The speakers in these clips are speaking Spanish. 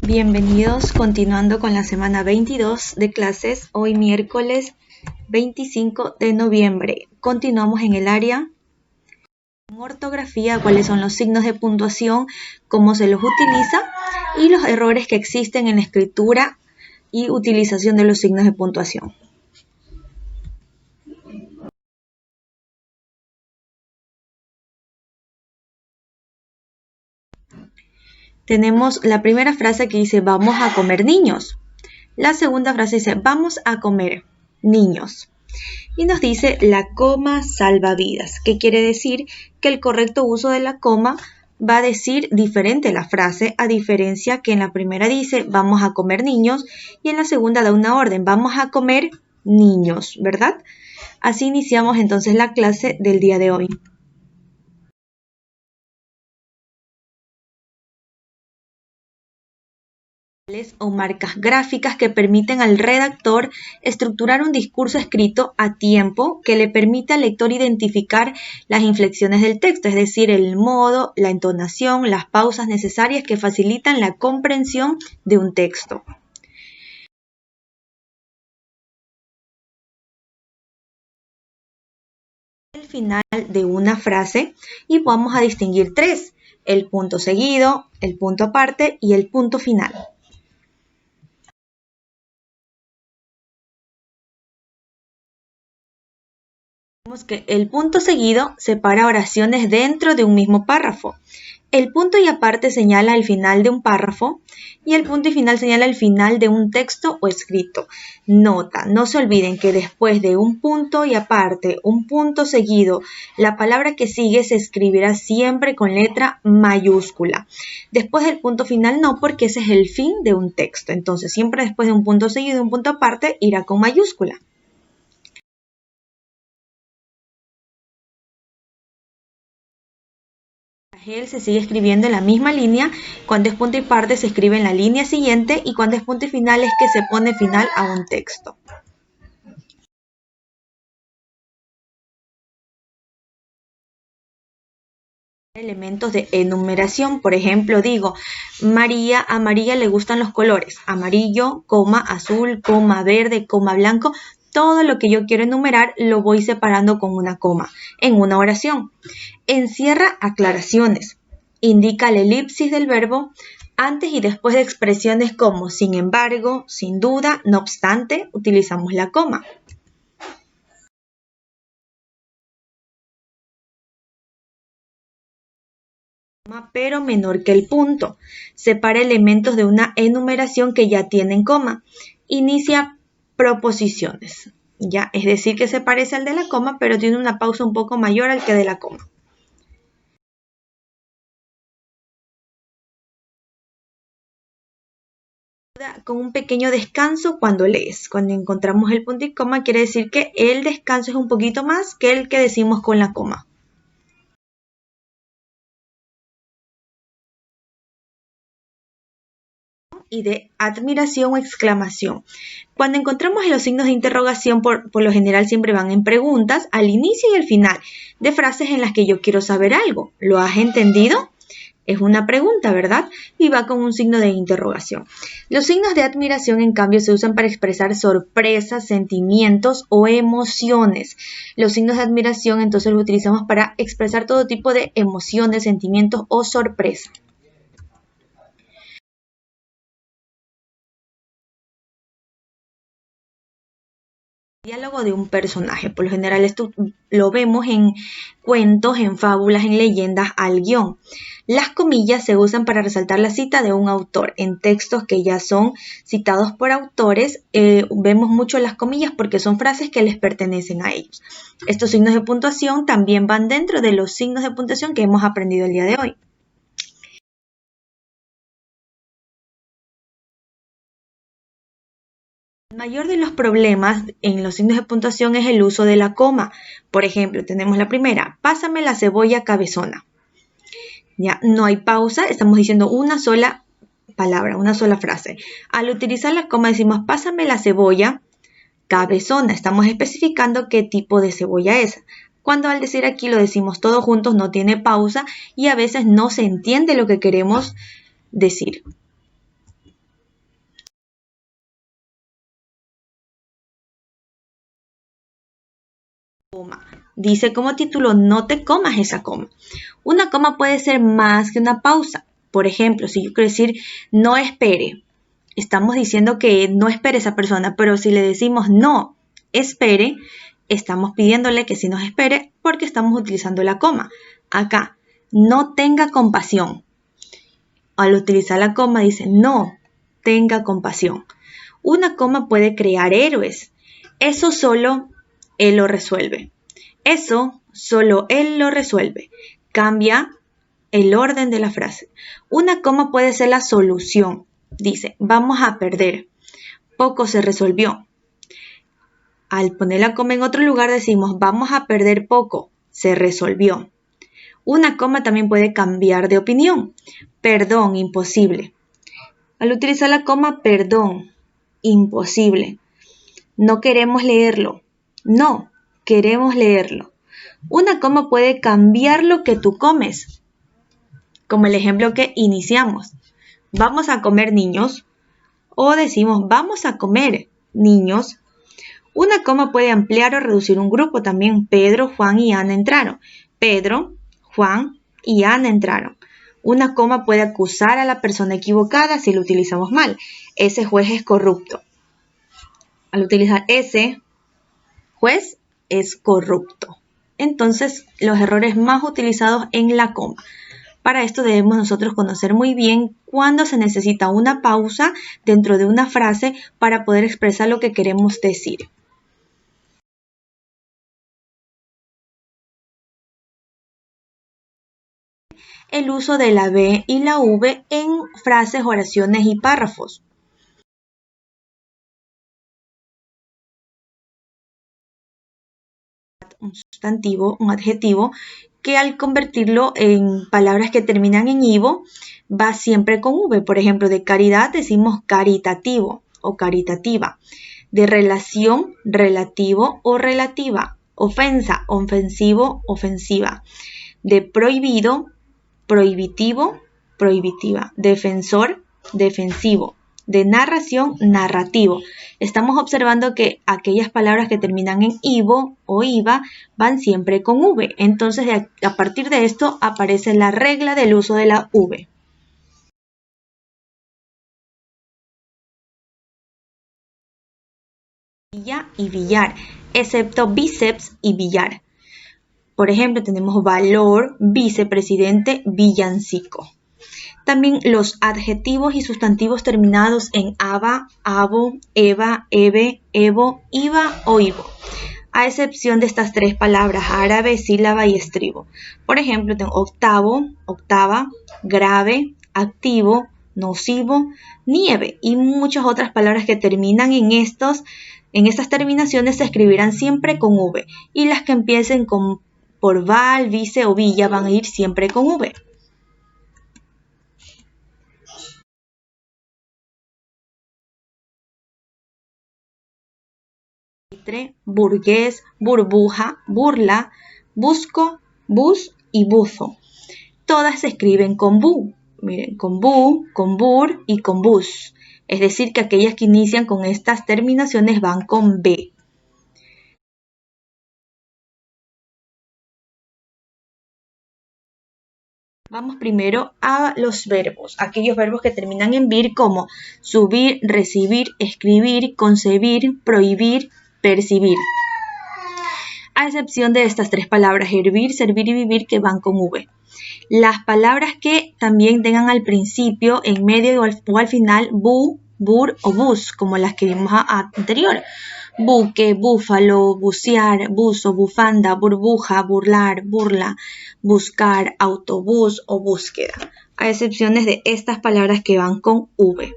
Bienvenidos, continuando con la semana 22 de clases, hoy miércoles 25 de noviembre. Continuamos en el área en ortografía, cuáles son los signos de puntuación, cómo se los utiliza y los errores que existen en la escritura y utilización de los signos de puntuación. Tenemos la primera frase que dice vamos a comer niños. La segunda frase dice vamos a comer niños. Y nos dice la coma salva vidas. ¿Qué quiere decir? Que el correcto uso de la coma va a decir diferente la frase, a diferencia que en la primera dice vamos a comer niños y en la segunda da una orden, vamos a comer niños, ¿verdad? Así iniciamos entonces la clase del día de hoy. O marcas gráficas que permiten al redactor estructurar un discurso escrito a tiempo que le permite al lector identificar las inflexiones del texto, es decir, el modo, la entonación, las pausas necesarias que facilitan la comprensión de un texto. El final de una frase y vamos a distinguir tres: el punto seguido, el punto aparte y el punto final. Vemos que el punto seguido separa oraciones dentro de un mismo párrafo. El punto y aparte señala el final de un párrafo y el punto y final señala el final de un texto o escrito. Nota, no se olviden que después de un punto y aparte, un punto seguido, la palabra que sigue se escribirá siempre con letra mayúscula. Después del punto final no, porque ese es el fin de un texto. Entonces, siempre después de un punto seguido y un punto aparte, irá con mayúscula. Él se sigue escribiendo en la misma línea, cuando es punto y parte se escribe en la línea siguiente y cuando es punto y final es que se pone final a un texto. Elementos de enumeración, por ejemplo, digo, a María le gustan los colores, amarillo, coma, azul, coma, verde, coma, blanco. Todo lo que yo quiero enumerar lo voy separando con una coma en una oración. Encierra aclaraciones. Indica la elipsis del verbo antes y después de expresiones como sin embargo, sin duda, no obstante, utilizamos la coma. Pero menor que el punto. Separa elementos de una enumeración que ya tienen coma. Inicia proposiciones. ¿Ya? Es decir, que se parece al de la coma, pero tiene una pausa un poco mayor al que de la coma. Con un pequeño descanso cuando lees. Cuando encontramos el punto y coma, quiere decir que el descanso es un poquito más que el que decimos con la coma. Y de admiración o exclamación. Cuando encontramos los signos de interrogación, por lo general siempre van en preguntas al inicio y al final de frases en las que yo quiero saber algo. ¿Lo has entendido? Es una pregunta, ¿verdad? Y va con un signo de interrogación. Los signos de admiración, en cambio, se usan para expresar sorpresas, sentimientos o emociones. Los signos de admiración, entonces, los utilizamos para expresar todo tipo de emociones, sentimientos o sorpresas. Diálogo de un personaje. Por lo general esto lo vemos en cuentos, en fábulas, en leyendas al guión. Las comillas se usan para resaltar la cita de un autor. En textos que ya son citados por autores, vemos mucho las comillas porque son frases que les pertenecen a ellos. Estos signos de puntuación también van dentro de los signos de puntuación que hemos aprendido el día de hoy. El mayor de los problemas en los signos de puntuación es el uso de la coma. Por ejemplo, tenemos la primera, pásame la cebolla cabezona. Ya no hay pausa, estamos diciendo una sola palabra, una sola frase. Al utilizar la coma decimos, pásame la cebolla cabezona. Estamos especificando qué tipo de cebolla es. Cuando al decir aquí lo decimos todos juntos, no tiene pausa y a veces no se entiende lo que queremos decir. Dice como título, no te comas esa coma. Una coma puede ser más que una pausa. Por ejemplo, si yo quiero decir no espere, estamos diciendo que no espere esa persona, pero si le decimos no espere, estamos pidiéndole que sí nos espere porque estamos utilizando la coma. Acá, no tenga compasión. Al utilizar la coma dice no tenga compasión. Una coma puede crear héroes. Eso solo él lo resuelve. Eso solo él lo resuelve. Cambia el orden de la frase. Una coma puede ser la solución. Dice, vamos a perder. Poco se resolvió. Al poner la coma en otro lugar decimos, vamos a perder poco. Se resolvió. Una coma también puede cambiar de opinión. Perdón, imposible. Al utilizar la coma, perdón, imposible. No queremos leerlo. No, queremos leerlo. Una coma puede cambiar lo que tú comes. Como el ejemplo que iniciamos. Vamos a comer niños. O decimos vamos a comer niños. Una coma puede ampliar o reducir un grupo también. Pedro, Juan y Ana entraron. Pedro, Juan y Ana entraron. Una coma puede acusar a la persona equivocada si lo utilizamos mal. Ese juez es corrupto. Al utilizar ese juez es corrupto. Entonces, los errores más utilizados en la coma. Para esto debemos nosotros conocer muy bien cuándo se necesita una pausa dentro de una frase para poder expresar lo que queremos decir. El uso de la B y la V en frases, oraciones y párrafos. Un sustantivo, un adjetivo, que al convertirlo en palabras que terminan en ivo, va siempre con V. Por ejemplo, de caridad decimos caritativo o caritativa. De relación, relativo o relativa. Ofensa, ofensivo, ofensiva. De prohibido, prohibitivo, prohibitiva. Defensor, defensivo. De narración, narrativo. Estamos observando que aquellas palabras que terminan en ivo o iva van siempre con V. Entonces, a partir de esto aparece la regla del uso de la V. Villa y billar, excepto bíceps y billar. Por ejemplo, tenemos valor, vicepresidente, villancico. También los adjetivos y sustantivos terminados en aba, abo, eva, eve, evo, iva o ivo, a excepción de estas tres palabras, árabe, sílaba y estribo. Por ejemplo, tengo octavo, octava, grave, activo, nocivo, nieve y muchas otras palabras que terminan en estas terminaciones se escribirán siempre con V y las que empiecen por val, vice o villa van a ir siempre con V. Burgués, burbuja, burla, busco, bus y buzo. Todas se escriben con bu. Miren, con bu, con bur y con bus. Es decir, que aquellas que inician con estas terminaciones van con B. Vamos primero a los verbos, aquellos verbos que terminan en vir como subir, recibir, escribir, concebir, prohibir, percibir. A excepción de estas tres palabras, hervir, servir y vivir, que van con V. Las palabras que también tengan al principio, en medio o al final, bu, bur o bus, como las que vimos anterior. Buque, búfalo, bucear, buzo, bufanda, burbuja, burlar, burla, buscar, autobús o búsqueda. A excepciones de estas palabras que van con V.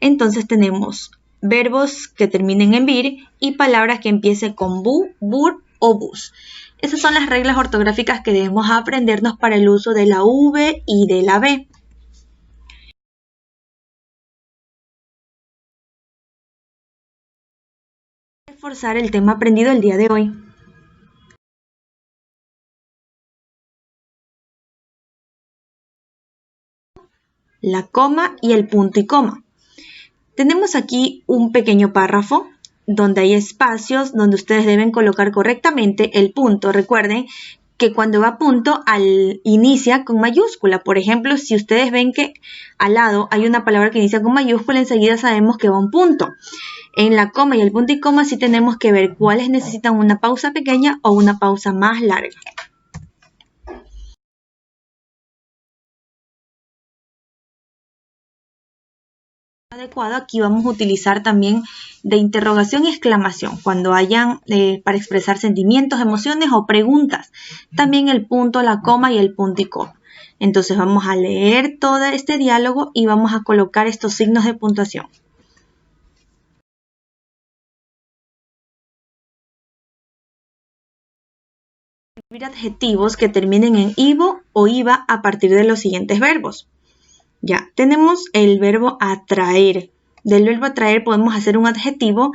Entonces tenemos verbos que terminen en vir y palabras que empiecen con bu, bur o bus. Esas son las reglas ortográficas que debemos aprendernos para el uso de la V y de la B. Reforzar el tema aprendido el día de hoy. La coma y el punto y coma. Tenemos aquí un pequeño párrafo donde hay espacios donde ustedes deben colocar correctamente el punto. Recuerden que cuando va punto inicia con mayúscula. Por ejemplo, si ustedes ven que al lado hay una palabra que inicia con mayúscula, enseguida sabemos que va un punto. En la coma y el punto y coma sí tenemos que ver cuáles necesitan una pausa pequeña o una pausa más larga. Adecuado, aquí vamos a utilizar también de interrogación y exclamación cuando hayan para expresar sentimientos, emociones o preguntas. También el punto, la coma y el punto y coma. Entonces vamos a leer todo este diálogo y vamos a colocar estos signos de puntuación. Escribir adjetivos que terminen en ivo o iva a partir de los siguientes verbos. Ya, tenemos el verbo atraer. Del verbo atraer podemos hacer un adjetivo,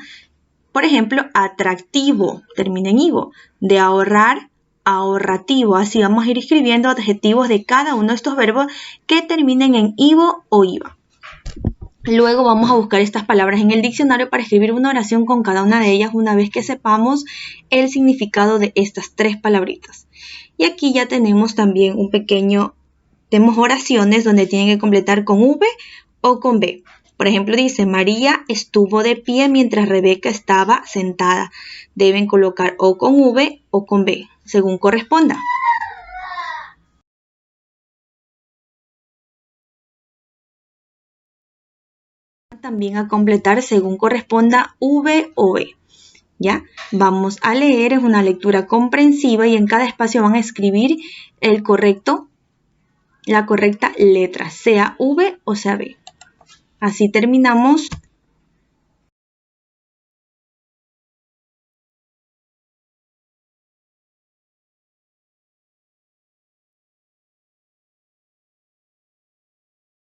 por ejemplo, atractivo, termina en ivo. De ahorrar, ahorrativo. Así vamos a ir escribiendo adjetivos de cada uno de estos verbos que terminen en ivo o iva. Luego vamos a buscar estas palabras en el diccionario para escribir una oración con cada una de ellas una vez que sepamos el significado de estas tres palabritas. Y aquí ya tenemos también tenemos oraciones donde tienen que completar con V o con B. Por ejemplo, dice, María estuvo de pie mientras Rebeca estaba sentada. Deben colocar o con V o con B, según corresponda. También a completar según corresponda V o B. ¿Ya? Vamos a leer, es una lectura comprensiva y en cada espacio van a escribir la correcta letra, sea V o sea B. Así terminamos